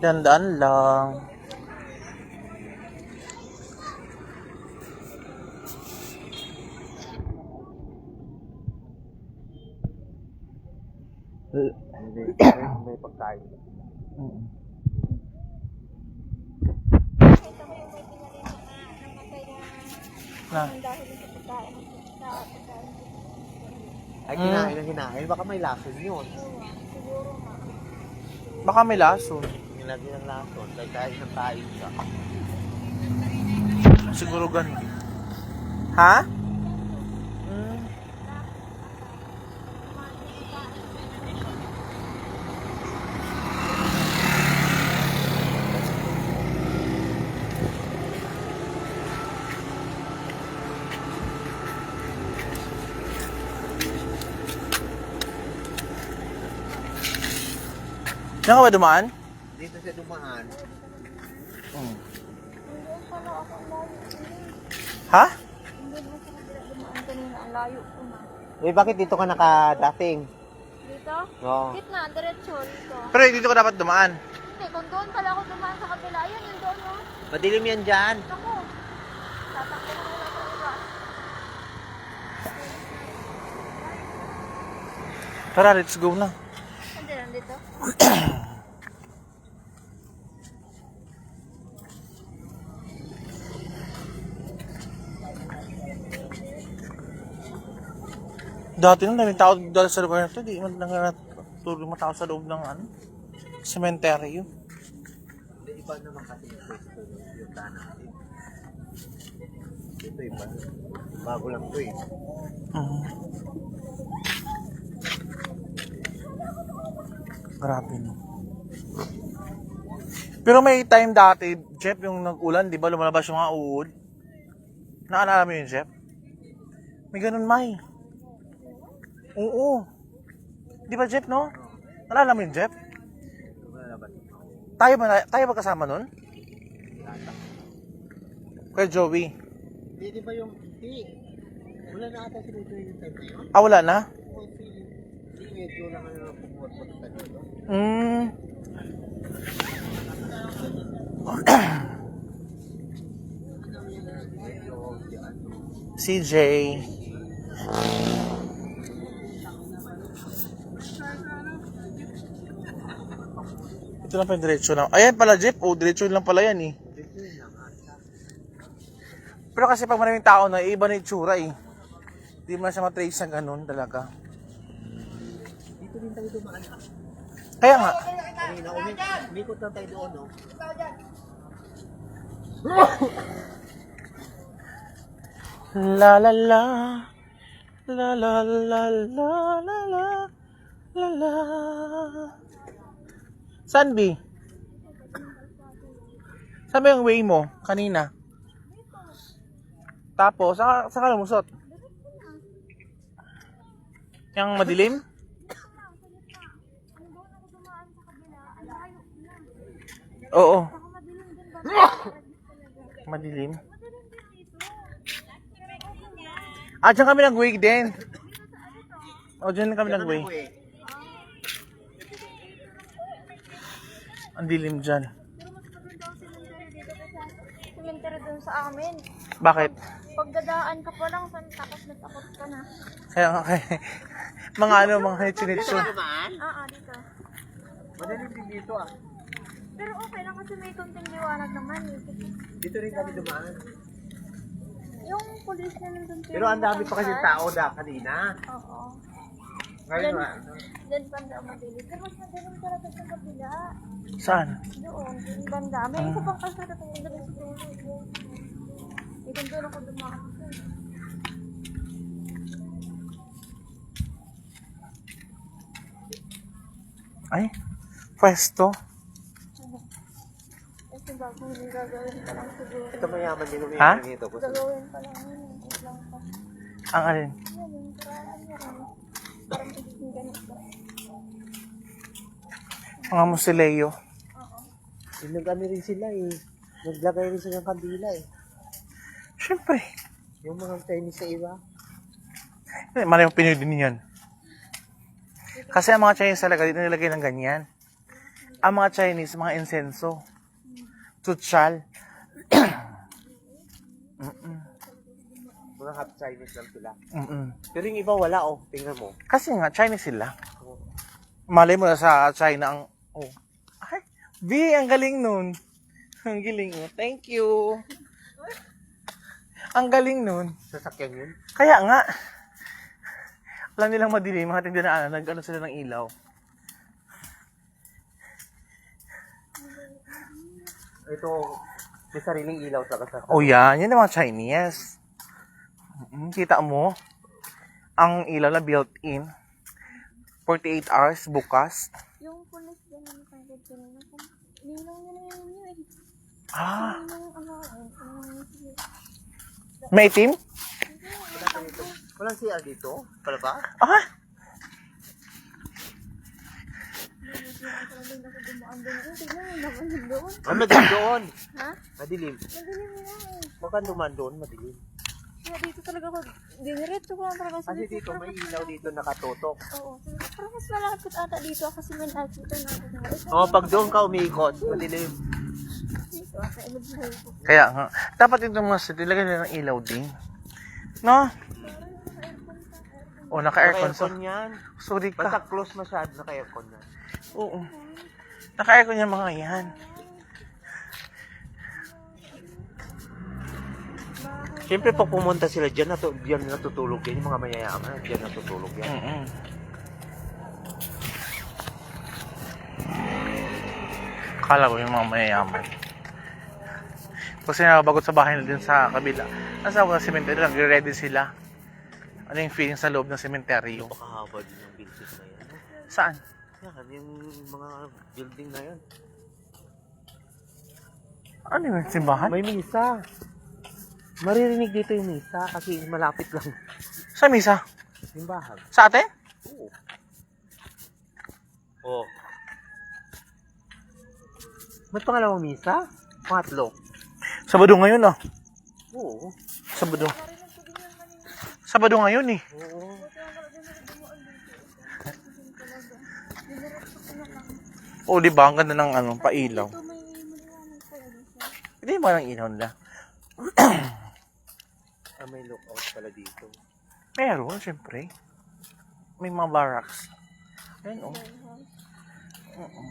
Dandaan lang. May pagkain. Na. Ay, kinain na kinain. Baka may lason yun. Baka may lason. Nilagyan ng lason. Kaya kahit ng kain siya. Siguro ganun. Ha? Diyan ka ba dumaan? Dito siya dumaan. Ha? Hindi mo sa kabila dumaan kanina. Ang layo ko na. Eh, bakit dito ka nakadating? Dito? Oo. Gitna, diretso dito. Pero dito ka dapat dumaan. Hindi, kung doon pala ako dumaan sa kabila, yun yung doon mo. Madilim yan dyan. Ako. Tatakbo na wala sa iba. Tara, let's go na. Hindi lang dito. Dati nang daming tao dahil sa lugar na ito. Di man natulog mga tao sa loob ng cemetery. Hindi, iba naman kasi yung pwesto yung natin. Ito iba. Bago lang ito eh. Grabe no. Pero may time dati, Jeff, yung nag-ulan, di ba lumalabas yung mga uod? Naalala mo yun, Jeff? May ganun, May. Oo. Di ba, Jeff, no? Naalala mo yun, Jeff? Tayo ba kasama nun? Kaya Joey. Hindi, di ba yung hindi? Wala na ata sila ito yung time na yun? Ah, wala na? Hindi, medyo lang ano pumuot sa dito. CJ. Ito lang pa yung diretso lang. Ayan pala, Jeff. Oh, diretso lang pala yan eh. Pero kasi pag maraming tao na, iba na yung tsura eh. Hindi mo na siya matrace na ganun talaga. Dito din tayo dumaan. Kaya nga. Kanina, umikot lang tayo doon, no? La la la. La la la la la la. La la. Saan, B? Saan ba yung way mo kanina? Tapos, saan ka lumusot? Yung madilim? Oo. Madilim. Ah, dyan kami nag-wake din. O, dyan kami nag-wake. Ang dilim dyan. Cemetery doon sa amin. Bakit? Pagdadaan ka pa lang, takot na takot ka na. Kaya nga kay mga mga hitchinitsu. Dito. Madaling din dito ah. Pero okay lang kasi may konting liwanag naman. Dito rin kami dumaan. Yung police na nandun. Pero ang dami pa kasi tao kanina. Oo. Ngayon Diyan banda madilim. Pero mas madilim talaga sa kabila. Saan? Doon, yung banda. May isa pang kalsada kung doon sa dulo. Ikon doon ako dumaan. Ay, pwesto. Kasi bago hindi gagawin pa lang siguro. ito mayaman din Ha? umiyaman dito. Gagawin pa lang yun. Wait lang pa. Ang alin? Yan yung karaan niya rin. Parang ising ganito. Mga musileo. Nag-ano rin sila eh. Naglagay rin sila ng kandila eh. Siyempre. Yung mga Chinese sa iba. Maraming Pinoy din yan. Kasi ang mga Chinese talaga, dito nilagay ng ganyan. Ang mga Chinese, mga insenso. Tutsyal. Mga half Chinese lang sila. Mm-mm. Pero yung iba wala, oh. Tingnan mo. Kasi nga, Chinese sila. Malay mo na sa China ang... Oh. Ay, V, ang galing nun. Ang galing mo. Thank you. Ang galing nun. Sasakyan yun. Kaya nga. Alam nilang madilim, mga tindinaan, nag-ano sila ng ilaw. Ito, may sariling ilaw talaga sa... Oh yan, yun ang mga Chinese. Kita mo, ang ilaw na built-in. 48 hours bukas. Yung pulis din naman kagad ko na ninong nyo na yun yun eh. Ah, Yung may itim? Walang CR dito? Pala ba? Ah, Madilim doon. Ha? Madilim. Madilim na eh. Huwag kang duman doon, madilim. Kaya dito talaga ko, diniretso ko lang talaga sa Kasi dito, may ilaw dito nakatutok. Oo. Parang mas malapit ata dito kasi may nakita natin. Oo, pag doon ka umiikot, madilim. Dito, sa ilog na ito. kaya nga. Dapat itong mga city, lagyan nila ng ilaw din. No? O, naka-aircon. Naka-aircon yan. Sorry Basta ka. close masyado, naka-aircon yan. Oo. Naka-aircon yung mga yan. Siyempre, pag pumunta sila dyan, dyan natutulog yan. Yung mga mayayaman, dyan natutulog yan. Mm-mm. Akala ko yung mga mayayaman. Kasi nakabagot sa bahay na din sa kabila. Nasa ako ng cemetery, nagre-ready sila. Ano yung feeling sa loob ng cemetery? Napakahaba din yung building na yan. Saan? Yan, yung mga building na yan. Ano yung simbahan? May misa. Maririnig dito yung misa kasi malapit lang. Sa misa? Simbahan. Sa atin? Oo. Oo. Ba't pangalawang misa? Pangatlo. Sabado ngayon ah. Oo. Sabado. Sabado ngayon eh. Oo. O di ba ang ganda ng ano, pailaw. Ito may maliwanag pala siya. Hindi ba ng ilaw nila? May lookout pala dito. Meron, syempre. May mga barracks. Ayun oh. Oo.